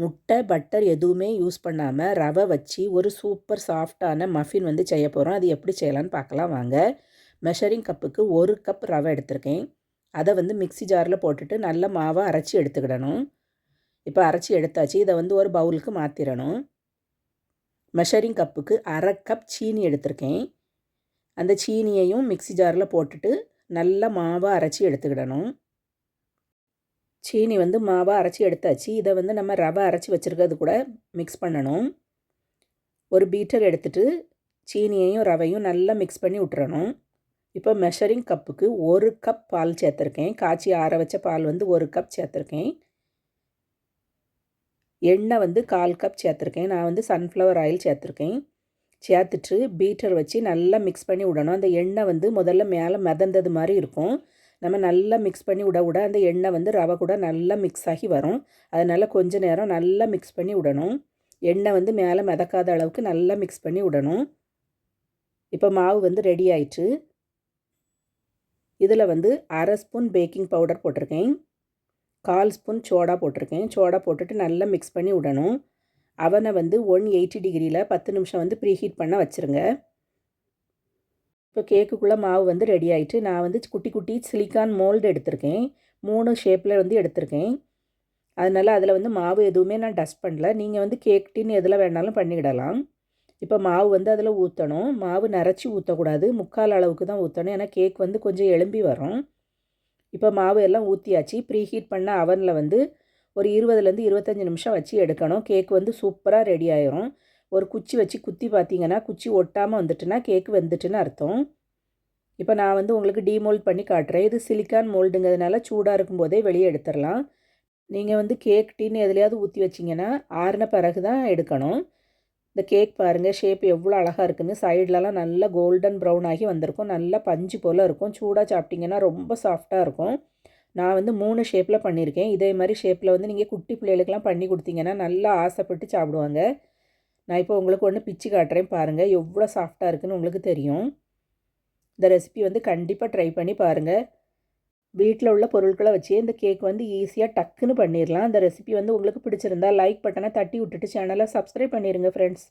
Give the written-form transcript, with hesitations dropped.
முட்டை பட்டர் எதுவுமே யூஸ் பண்ணாமல் ரவை வச்சு ஒரு சூப்பர் சாஃப்டான மஃபின் வந்து செய்ய போகிறோம். அது எப்படி செய்யலான்னு பார்க்கலாம் வாங்க. மெஷரிங் கப்புக்கு 1 கப் ரவை எடுத்திருக்கேன். அதை வந்து மிக்ஸி ஜாரில் போட்டுட்டு நல்ல மாவை அரைச்சி எடுத்துக்கிடணும். இப்போ அரைச்சி எடுத்தாச்சு. இதை வந்து ஒரு பவுலுக்கு மாற்றிடணும். மெஷரிங் கப்புக்கு 1/2 கப் சீனி எடுத்திருக்கேன். அந்த சீனியையும் மிக்ஸி ஜாரில் போட்டுட்டு நல்ல மாவை அரைச்சி எடுத்துக்கிடணும். சீனி வந்து மாவாக அரைச்சி எடுத்தாச்சு. இதை வந்து நம்ம ரவை அரைச்சி வச்சுருக்கிறது கூட மிக்ஸ் பண்ணணும். ஒரு பீட்டர் எடுத்துகிட்டு சீனியையும் ரவையும் நல்லா மிக்ஸ் பண்ணி விட்டுறணும். இப்போ மெஷரிங் கப்புக்கு 1 கப் பால் சேர்த்துருக்கேன். காய்ச்சி ஆற வச்ச பால் வந்து 1 கப் சேர்த்துருக்கேன். எண்ணெய் வந்து 1/4 கப் சேர்த்துருக்கேன். நான் வந்து சன்ஃப்ளவர் ஆயில் சேர்த்துருக்கேன். சேர்த்துட்டு பீட்டர் வச்சு நல்லா மிக்ஸ் பண்ணி விடணும். அந்த எண்ணெய் வந்து முதல்ல மேலே மிதந்தது மாதிரி இருக்கும். நம்ம நல்லா மிக்ஸ் பண்ணி விட அந்த எண்ணெய் வந்து ரவை கூட நல்லா மிக்ஸ் ஆகி வரும். அதனால் கொஞ்ச நேரம் நல்லா மிக்ஸ் பண்ணி விடணும். எண்ணெய் வந்து மேலே மிதக்காத அளவுக்கு நல்லா மிக்ஸ் பண்ணி விடணும். இப்போ மாவு வந்து ரெடி ஆயிடுச்சு. இதில் வந்து 1/2 ஸ்பூன் பேக்கிங் பவுடர் போட்டிருக்கேன். 1/4 ஸ்பூன் சோடா போட்டிருக்கேன். சோடா போட்டுட்டு நல்லா மிக்ஸ் பண்ணி விடணும். அவனை வந்து 180 டிகிரியில் 10 நிமிஷம் வந்து ப்ரீஹீட் பண்ண வச்சுருங்க. இப்போ கேக்குக்குள்ளே மாவு வந்து ரெடி ஆகிட்டு நான் வந்து குட்டி குட்டி சிலிக்கான் மோல்டு எடுத்திருக்கேன். 3 ஷேப்பில் வந்து எடுத்திருக்கேன். அதனால் அதில் வந்து மாவு எதுவுமே நான் டஸ்ட் பண்ணல. நீங்கள் வந்து கேக் டின் எதில் வேணாலும் பண்ணிக்கிடலாம். இப்போ மாவு வந்து அதில் ஊற்றணும். மாவு நிறச்சி ஊற்றக்கூடாது. 3/4 அளவுக்கு தான் ஊற்றணும். ஏன்னா கேக் வந்து கொஞ்சம் எலும்பி வரும். இப்போ மாவு எல்லாம் ஊற்றியாச்சு. ப்ரீஹீட் பண்ண அவனில் வந்து ஒரு 20லேருந்து 25 நிமிஷம் வச்சு எடுக்கணும். கேக் வந்து சூப்பராக ரெடி ஆயிரும். ஒரு குச்சி வச்சு குத்தி பார்த்தீங்கன்னா குச்சி ஒட்டாமல் வந்துட்டுனா கேக்கு வெந்துட்டுன்னு அர்த்தம். இப்போ நான் வந்து உங்களுக்கு டீமோல்ட் பண்ணி காட்டுறேன். இது சிலிக்கான் மோல்டுங்கிறதுனால சூடாக இருக்கும்போதே வெளியே எடுத்துடலாம். நீங்கள் வந்து கேக் டின் எதுலையாவது ஊற்றி வச்சிங்கன்னா ஆறின பிறகு தான் எடுக்கணும். இந்த கேக் பாருங்கள் ஷேப் எவ்வளோ அழகாக இருக்குதுன்னு. சைட்லலாம் நல்லா கோல்டன் ப்ரௌன் ஆகி வந்திருக்கும். நல்லா பஞ்சு போல் இருக்கும். சூடாக சாப்பிட்டிங்கன்னா ரொம்ப சாஃப்டாக இருக்கும். நான் வந்து 3 ஷேப்பில் பண்ணியிருக்கேன். இதே மாதிரி ஷேப்பில் வந்து நீங்கள் குட்டி பிள்ளைகளுக்கெல்லாம் பண்ணி கொடுத்தீங்கன்னா நல்லா ஆசைப்பட்டு சாப்பிடுவாங்க. நான் இப்போ உங்களுக்கு ஒன்று பிச்சு காட்டுறேன் பாருங்கள். எவ்வளோ சாஃப்டாக இருக்குதுன்னு உங்களுக்கு தெரியும். இந்த ரெசிபி வந்து கண்டிப்பாக ட்ரை பண்ணி பாருங்கள். வீட்டில் உள்ள பொருட்களை வச்சே இந்த கேக் வந்து ஈஸியாக டக்குன்னு பண்ணிடலாம். அந்த ரெசிபி வந்து உங்களுக்கு பிடிச்சிருந்தா லைக் பட்டனை தட்டி விட்டுட்டு சேனலை சப்ஸ்கிரைப் பண்ணிடுங்க ஃப்ரெண்ட்ஸ்.